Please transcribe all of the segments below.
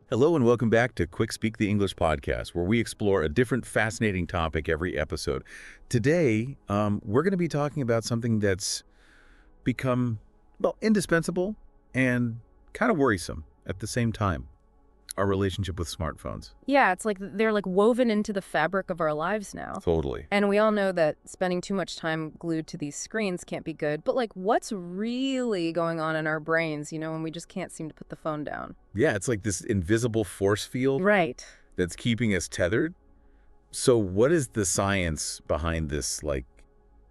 Hello and welcome back to QuickSpeak the English podcast, where we explore a different fascinating topic every episode. Today, we're going to be talking about something that's become, well, indispensable and kind of worrisome at the same time, our relationship with smartphones. Yeah, it's like they're like woven into the fabric of our lives now. Totally. And we all know that spending too much time glued to these screens can't be good. But like, what's really going on in our brains, when we just can't seem to put the phone down? Yeah, it's like this invisible force field Right. that's keeping us tethered. So what is the science behind this,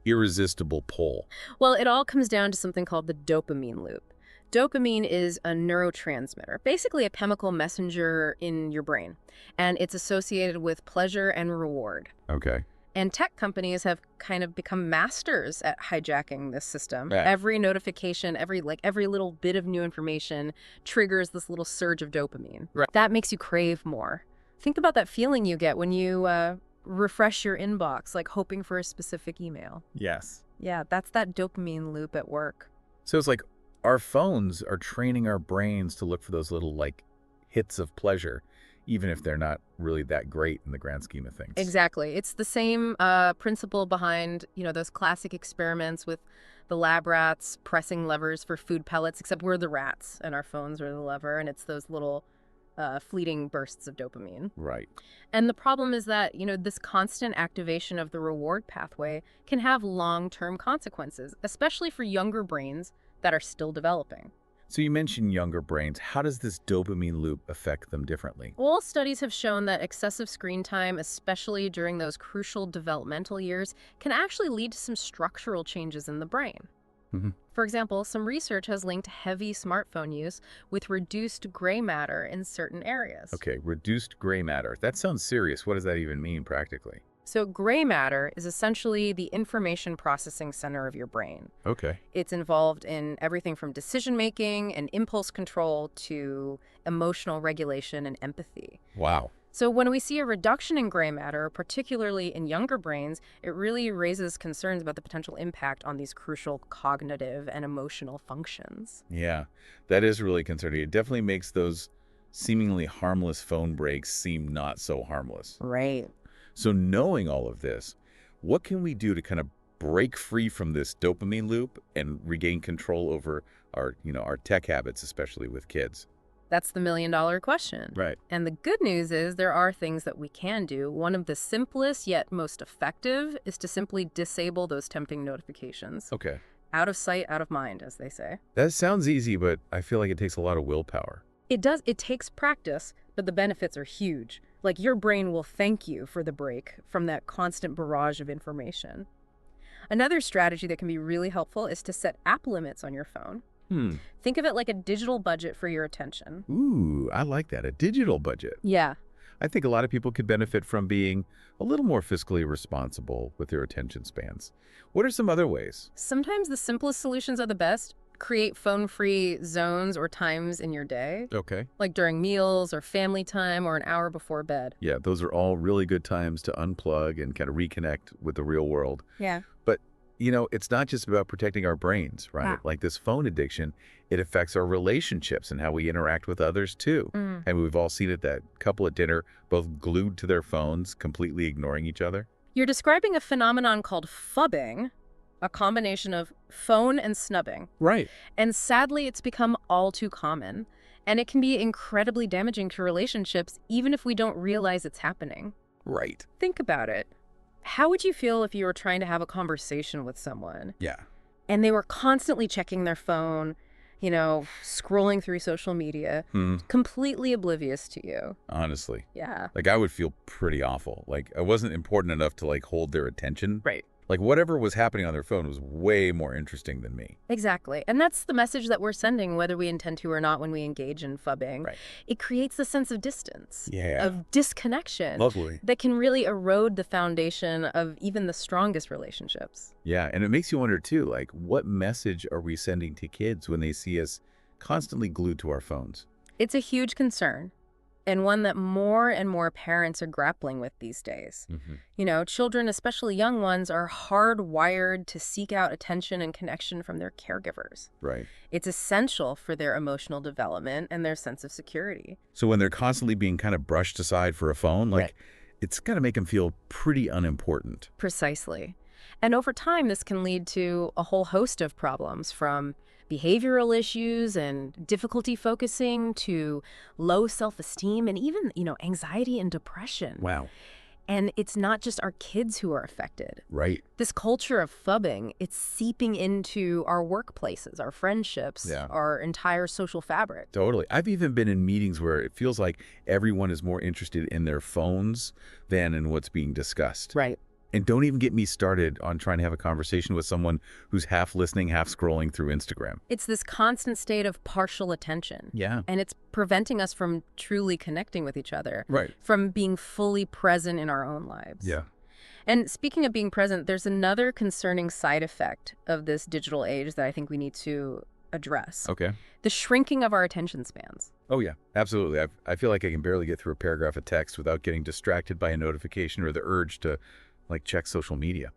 irresistible pull? Well, it all comes down to something called the dopamine loop. Dopamine is a neurotransmitter, basically a chemical messenger in your brain, and it's associated with pleasure and reward. Okay. And tech companies have kind of become masters at hijacking this system. Yeah. Every notification, every little bit of new information triggers this little surge of dopamine. Right. That makes you crave more. Think about that feeling you get when you refresh your inbox, like hoping for a specific email. Yes. Yeah, that's that dopamine loop at work. So it's like our phones are training our brains to look for those little, hits of pleasure, even if they're not really that great in the grand scheme of things. Exactly. It's the same principle behind, those classic experiments with the lab rats pressing levers for food pellets, except we're the rats and our phones are the lever, and it's those little fleeting bursts of dopamine. Right. And the problem is that, this constant activation of the reward pathway can have long-term consequences, especially for younger brains that are still developing. So you mentioned younger brains. How does this dopamine loop affect them differently? Well, studies have shown that excessive screen time, especially during those crucial developmental years, can actually lead to some structural changes in the brain. Mm-hmm. For example, some research has linked heavy smartphone use with reduced gray matter in certain areas. Okay, reduced gray matter. That sounds serious. What does that even mean practically? So gray matter is essentially the information processing center of your brain. Okay. It's involved in everything from decision-making and impulse control to emotional regulation and empathy. Wow. So when we see a reduction in gray matter, particularly in younger brains, it really raises concerns about the potential impact on these crucial cognitive and emotional functions. Yeah, that is really concerning. It definitely makes those seemingly harmless phone breaks seem not so harmless. Right. So knowing all of this, what can we do to kind of break free from this dopamine loop and regain control over our tech habits, especially with kids? That's the million-dollar question. Right. And the good news is there are things that we can do. One of the simplest yet most effective is to simply disable those tempting notifications. Okay. Out of sight, out of mind, as they say. That sounds easy, but I feel like it takes a lot of willpower. It does. It takes practice, but the benefits are huge. Like, your brain will thank you for the break from that constant barrage of information. Another strategy that can be really helpful is to set app limits on your phone. Think of it like a digital budget for your attention. Ooh, I like that. A digital budget. Yeah. I think a lot of people could benefit from being a little more fiscally responsible with their attention spans. What are some other ways? Sometimes the simplest solutions are the best. Create phone-free zones or times in your day, Okay. like during meals or family time or an hour before bed. Yeah, those are all really good times to unplug and kind of reconnect with the real world. Yeah. But, it's not just about protecting our brains, right? Yeah. Like this phone addiction, it affects our relationships and how we interact with others too. And we've all seen it, that couple at dinner, both glued to their phones, completely ignoring each other. You're describing a phenomenon called phubbing, a combination of phone and snubbing. Right. And sadly, it's become all too common. And it can be incredibly damaging to relationships, even if we don't realize it's happening. Right. Think about it. How would you feel if you were trying to have a conversation with someone Yeah. and they were constantly checking their phone, scrolling through social media, completely oblivious to you? Honestly. Yeah. I would feel pretty awful. I wasn't important enough to hold their attention. Right. Whatever was happening on their phone was way more interesting than me. Exactly. And that's the message that we're sending, whether we intend to or not, when we engage in phubbing. Right. It creates a sense of distance, Yeah. of disconnection. Lovely. That can really erode the foundation of even the strongest relationships. Yeah, and it makes you wonder too, what message are we sending to kids when they see us constantly glued to our phones? It's a huge concern. and one that more and more parents are grappling with these days. Children, especially young ones, are hardwired to seek out attention and connection from their caregivers. Right. It's essential for their emotional development and their sense of security. So when they're constantly being kind of brushed aside for a phone, like, Right. it's got to make them feel pretty unimportant. Precisely. And over time, this can lead to a whole host of problems, from behavioral issues and difficulty focusing to low self-esteem and even, anxiety and depression. Wow. And it's not just our kids who are affected. Right. This culture of phubbing, it's seeping into our workplaces, our friendships, our entire social fabric. Totally. I've even been in meetings where it feels like everyone is more interested in their phones than in what's being discussed. Right. And don't even get me started on trying to have a conversation with someone who's half listening, half scrolling through Instagram. It's this constant state of partial attention. Yeah. And it's preventing us from truly connecting with each other. Right. From being fully present in our own lives. Yeah. And speaking of being present, there's another concerning side effect of this digital age that I think we need to address. Okay. The shrinking of our attention spans. Oh, yeah, absolutely. I feel like I can barely get through a paragraph of text without getting distracted by a notification or the urge to check social media.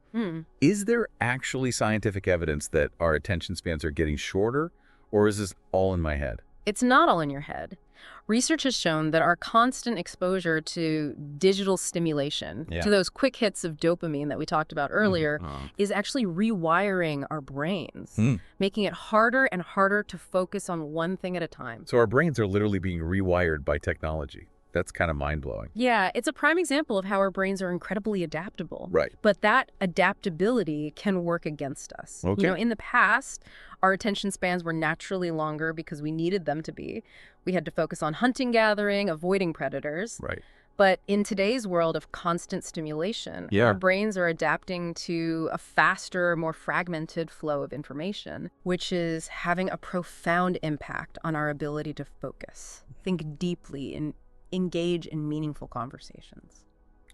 Is there actually scientific evidence that our attention spans are getting shorter, or is this all in my head? It's not all in your head. Research has shown that our constant exposure to digital stimulation, to those quick hits of dopamine that we talked about earlier, is actually rewiring our brains, making it harder and harder to focus on one thing at a time. So our brains are literally being rewired by technology. That's kind of mind-blowing. Yeah, it's a prime example of how our brains are incredibly adaptable. Right. But that adaptability can work against us. Okay. In the past, our attention spans were naturally longer because we needed them to be. We had to focus on hunting, gathering, avoiding predators. Right. But in today's world of constant stimulation, our brains are adapting to a faster, more fragmented flow of information, which is having a profound impact on our ability to focus, think deeply, and engage in meaningful conversations.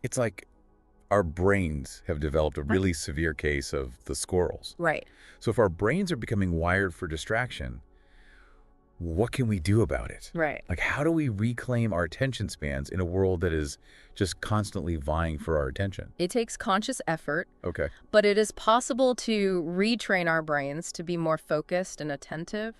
It's like our brains have developed a really severe case of the squirrels. Right. So if our brains are becoming wired for distraction, what can we do about it? Right. Like, how do we reclaim our attention spans in a world that is just constantly vying for our attention? It takes conscious effort, Okay. but it is possible to retrain our brains to be more focused and attentive.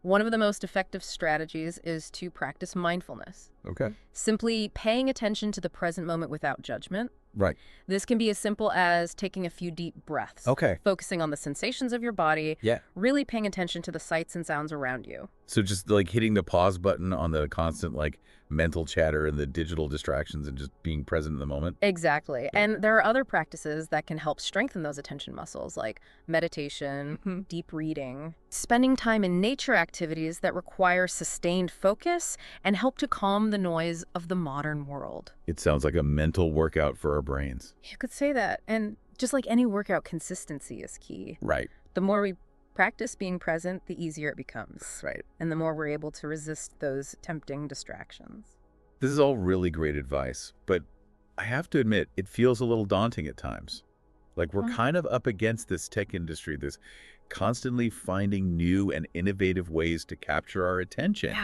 One of the most effective strategies is to practice mindfulness. Okay. Simply paying attention to the present moment without judgment. Right. This can be as simple as taking a few deep breaths. Okay. Focusing on the sensations of your body. Yeah. Really paying attention to the sights and sounds around you. So just hitting the pause button on the constant mental chatter and the digital distractions and just being present in the moment. Exactly. And there are other practices that can help strengthen those attention muscles, like meditation, deep reading, spending time in nature activities that require sustained focus and help to calm the noise of the modern world. It sounds like a mental workout for our brains. You could say that. And just like any workout, consistency is key. Right. The more we practice being present, the easier it becomes. Right. And the more we're able to resist those tempting distractions. This is all really great advice, but I have to admit, it feels a little daunting at times. Like we're kind of up against this tech industry, this constantly finding new and innovative ways to capture our attention,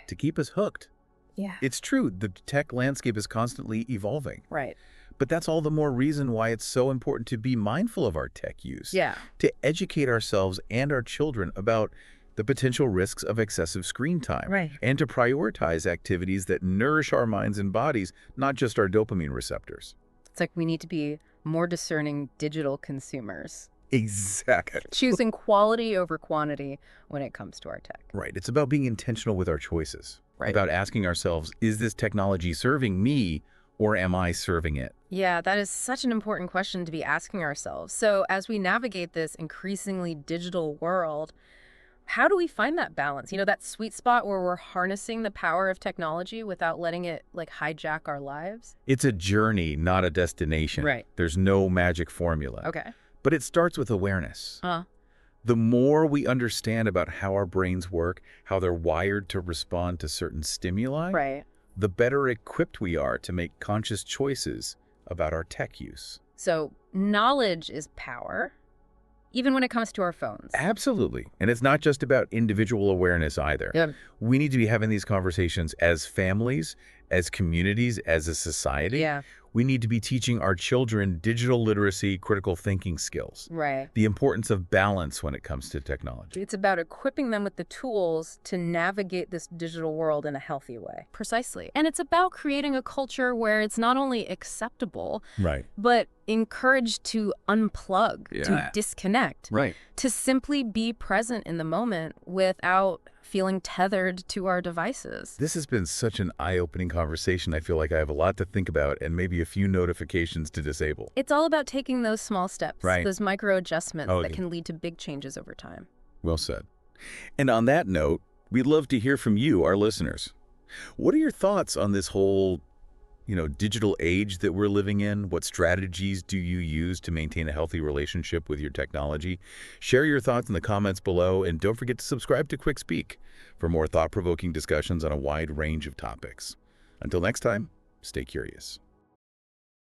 to keep us hooked. Yeah. It's true, the tech landscape is constantly evolving. Right. But that's all the more reason why it's so important to be mindful of our tech use. Yeah. To educate ourselves and our children about the potential risks of excessive screen time. Right. And to prioritize activities that nourish our minds and bodies, not just our dopamine receptors. It's like we need to be more discerning digital consumers. Exactly. Choosing quality over quantity when it comes to our tech. Right. It's about being intentional with our choices. Right. About asking ourselves, is this technology serving me or am I serving it? Yeah, that is such an important question to be asking ourselves. So as we navigate this increasingly digital world, how do we find that balance? That sweet spot where we're harnessing the power of technology without letting it hijack our lives? It's a journey, not a destination. Right. There's no magic formula. Okay. But it starts with awareness. The more we understand about how our brains work, how they're wired to respond to certain stimuli, Right. the better equipped we are to make conscious choices about our tech use. So knowledge is power, even when it comes to our phones. Absolutely. And it's not just about individual awareness either. Yep. We need to be having these conversations as families, as communities, as a society. Yeah. We need to be teaching our children digital literacy, critical thinking skills, Right. the importance of balance when it comes to technology. It's about equipping them with the tools to navigate this digital world in a healthy way. Precisely. And it's about creating a culture where it's not only acceptable, Right. but encouraged to unplug, to disconnect, Right. to simply be present in the moment without feeling tethered to our devices. This has been such an eye-opening conversation. I feel like I have a lot to think about and maybe a few notifications to disable. It's all about taking those small steps, Right. those micro adjustments Oh, that can lead to big changes over time. Well said. And on that note, we'd love to hear from you, our listeners. What are your thoughts on this whole, digital age that we're living in? What strategies do you use to maintain a healthy relationship with your technology? Share your thoughts in the comments below, and don't forget to subscribe to QuickSpeak for more thought-provoking discussions on a wide range of topics. Until next time, stay curious.